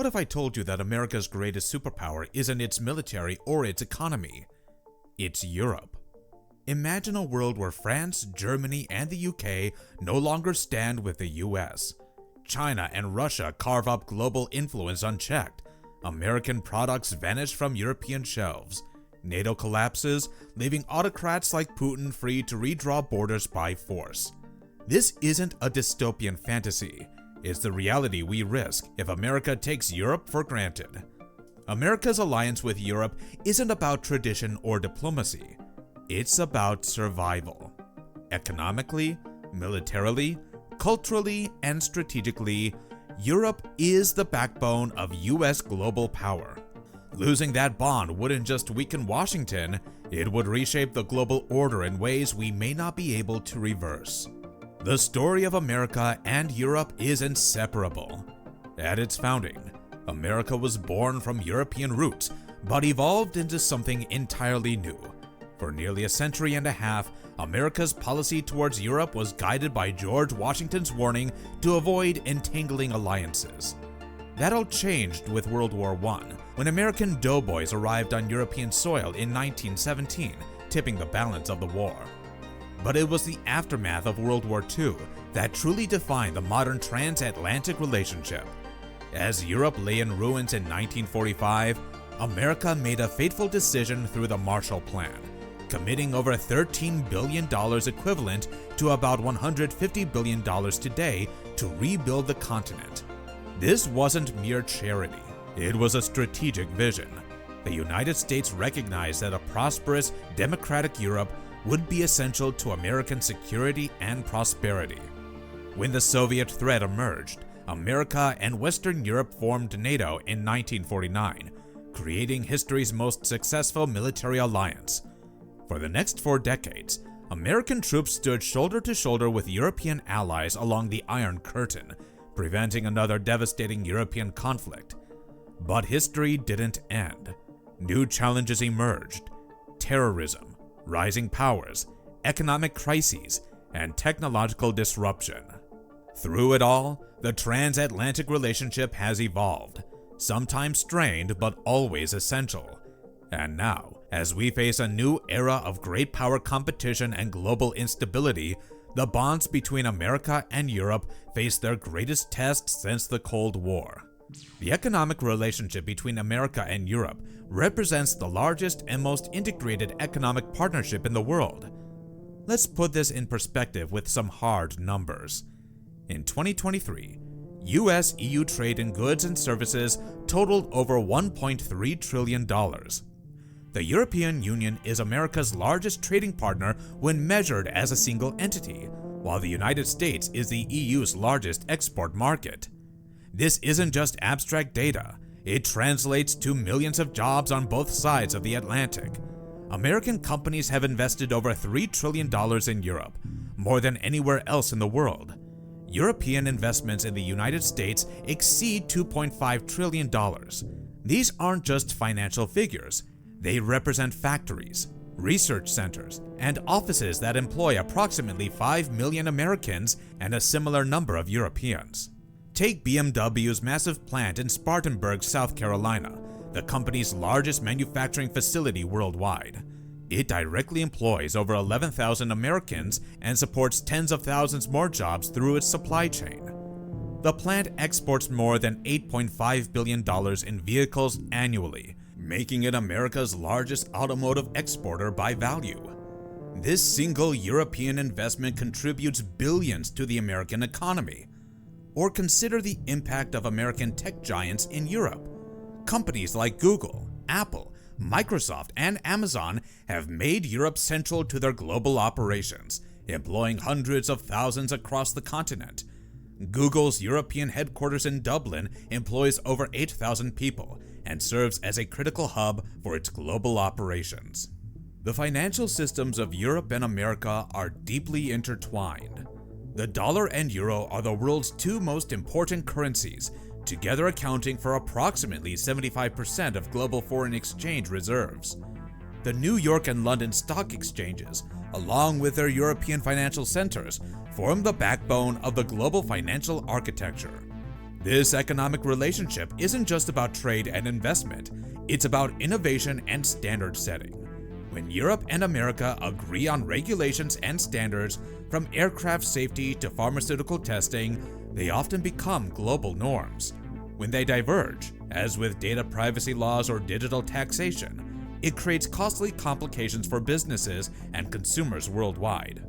What if I told you that America's greatest superpower isn't its military or its economy? It's Europe. Imagine a world where France, Germany, and the UK no longer stand with the US. China and Russia carve up global influence unchecked. American products vanish from European shelves. NATO collapses, leaving autocrats like Putin free to redraw borders by force. This isn't a dystopian fantasy. It's the reality we risk if America takes Europe for granted. America's alliance with Europe isn't about tradition or diplomacy. It's about survival. Economically, militarily, culturally, and strategically, Europe is the backbone of US global power. Losing that bond wouldn't just weaken Washington, it would reshape the global order in ways we may not be able to reverse. The story of America and Europe is inseparable. At its founding, America was born from European roots, but evolved into something entirely new. For nearly a century and a half, America's policy towards Europe was guided by George Washington's warning to avoid entangling alliances. That all changed with World War I, when American doughboys arrived on European soil in 1917, tipping the balance of the war. But it was the aftermath of World War II that truly defined the modern transatlantic relationship. As Europe lay in ruins in 1945, America made a fateful decision through the Marshall Plan, committing over $13 billion equivalent to about $150 billion today to rebuild the continent. This wasn't mere charity, it was a strategic vision. The United States recognized that a prosperous, democratic Europe would be essential to American security and prosperity. When the Soviet threat emerged, America and Western Europe formed NATO in 1949, creating history's most successful military alliance. For the next 4 decades, American troops stood shoulder to shoulder with European allies along the Iron Curtain, preventing another devastating European conflict. But history didn't end. New challenges emerged: terrorism, rising powers, economic crises, and technological disruption. Through it all, the transatlantic relationship has evolved, sometimes strained but always essential. And now, as we face a new era of great power competition and global instability, the bonds between America and Europe face their greatest test since the Cold War. The economic relationship between America and Europe represents the largest and most integrated economic partnership in the world. Let's put this in perspective with some hard numbers. In 2023, US-EU trade in goods and services totaled over $1.3 trillion. The European Union is America's largest trading partner when measured as a single entity, while the United States is the EU's largest export market. This isn't just abstract data, it translates to millions of jobs on both sides of the Atlantic. American companies have invested over $3 trillion in Europe, more than anywhere else in the world. European investments in the United States exceed $2.5 trillion. These aren't just financial figures. They represent factories, research centers, and offices that employ approximately 5 million Americans and a similar number of Europeans. Take BMW's massive plant in Spartanburg, South Carolina, the company's largest manufacturing facility worldwide. It directly employs over 11,000 Americans and supports tens of thousands more jobs through its supply chain. The plant exports more than $8.5 billion in vehicles annually, making it America's largest automotive exporter by value. This single European investment contributes billions to the American economy. Or consider the impact of American tech giants in Europe. Companies like Google, Apple, Microsoft, and Amazon have made Europe central to their global operations, employing hundreds of thousands across the continent. Google's European headquarters in Dublin employs over 8,000 people and serves as a critical hub for its global operations. The financial systems of Europe and America are deeply intertwined. The dollar and euro are the world's 2 most important currencies, together accounting for approximately 75% of global foreign exchange reserves. The New York and London stock exchanges, along with their European financial centers, form the backbone of the global financial architecture. This economic relationship isn't just about trade and investment, it's about innovation and standard setting. When Europe and America agree on regulations and standards, from aircraft safety to pharmaceutical testing, they often become global norms. When they diverge, as with data privacy laws or digital taxation, it creates costly complications for businesses and consumers worldwide.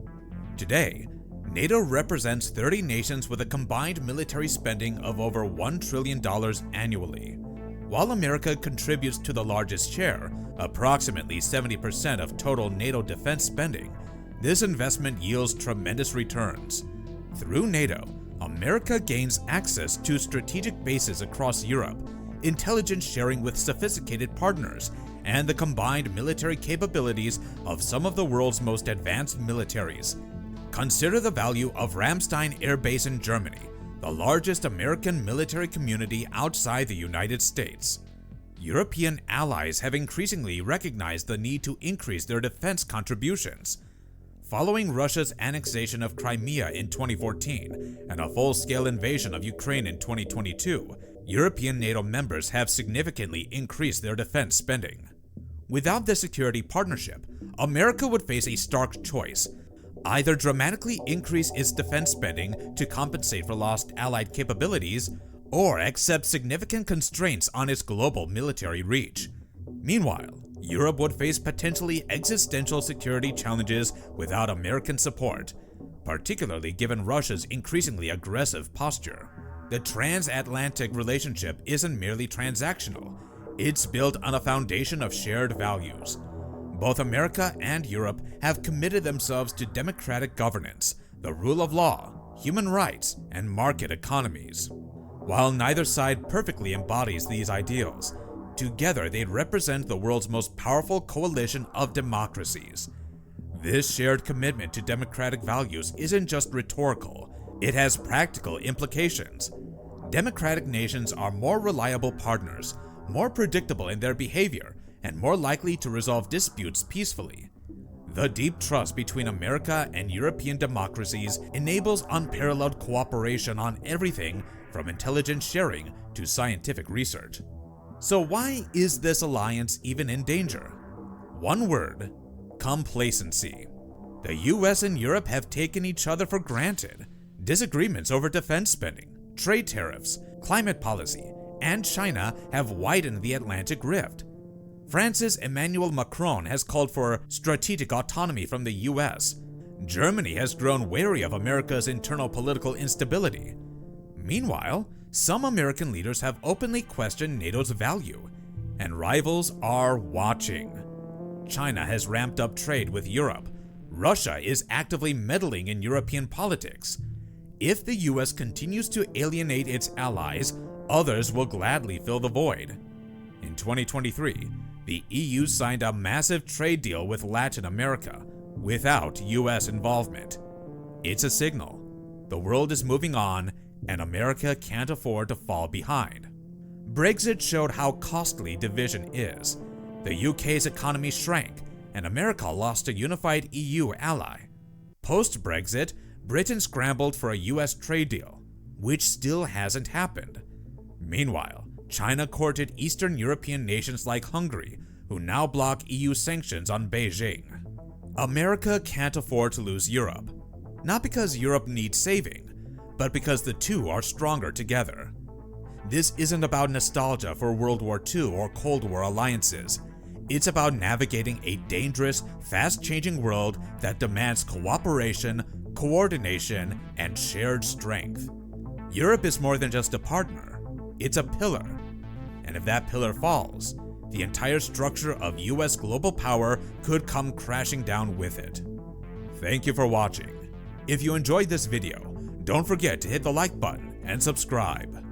Today, NATO represents 30 nations with a combined military spending of over $1 trillion annually. While America contributes to the largest share, approximately 70% of total NATO defense spending, this investment yields tremendous returns. Through NATO, America gains access to strategic bases across Europe, intelligence sharing with sophisticated partners, and the combined military capabilities of some of the world's most advanced militaries. Consider the value of Ramstein Air Base in Germany, the largest American military community outside the United States. European allies have increasingly recognized the need to increase their defense contributions. Following Russia's annexation of Crimea in 2014 and a full-scale invasion of Ukraine in 2022, European NATO members have significantly increased their defense spending. Without this security partnership, America would face a stark choice: either dramatically increase its defense spending to compensate for lost allied capabilities, or accept significant constraints on its global military reach. Meanwhile, Europe would face potentially existential security challenges without American support, particularly given Russia's increasingly aggressive posture. The transatlantic relationship isn't merely transactional, it's built on a foundation of shared values. Both America and Europe have committed themselves to democratic governance, the rule of law, human rights, and market economies. While neither side perfectly embodies these ideals, together they represent the world's most powerful coalition of democracies. This shared commitment to democratic values isn't just rhetorical, it has practical implications. Democratic nations are more reliable partners, more predictable in their behavior, and more likely to resolve disputes peacefully. The deep trust between America and European democracies enables unparalleled cooperation on everything from intelligence sharing to scientific research. So why is this alliance even in danger? One word: complacency. The US and Europe have taken each other for granted. Disagreements over defense spending, trade tariffs, climate policy, and China have widened the Atlantic rift. France's Emmanuel Macron has called for strategic autonomy from the US. Germany has grown wary of America's internal political instability. Meanwhile, some American leaders have openly questioned NATO's value, and rivals are watching. China has ramped up trade with Europe. Russia is actively meddling in European politics. If the US continues to alienate its allies, others will gladly fill the void. In 2023, the EU signed a massive trade deal with Latin America without US involvement. It's a signal. The world is moving on, and America can't afford to fall behind. Brexit showed how costly division is. The UK's economy shrank, and America lost a unified EU ally. Post-Brexit, Britain scrambled for a US trade deal, which still hasn't happened. Meanwhile, China courted Eastern European nations like Hungary, who now block EU sanctions on Beijing. America can't afford to lose Europe, not because Europe needs saving, but because the two are stronger together. This isn't about nostalgia for World War II or Cold War alliances. It's about navigating a dangerous, fast-changing world that demands cooperation, coordination, and shared strength. Europe is more than just a partner, it's a pillar. And if that pillar falls, the entire structure of US global power could come crashing down with it. Thank you for watching. If you enjoyed this video, don't forget to hit the like button and subscribe.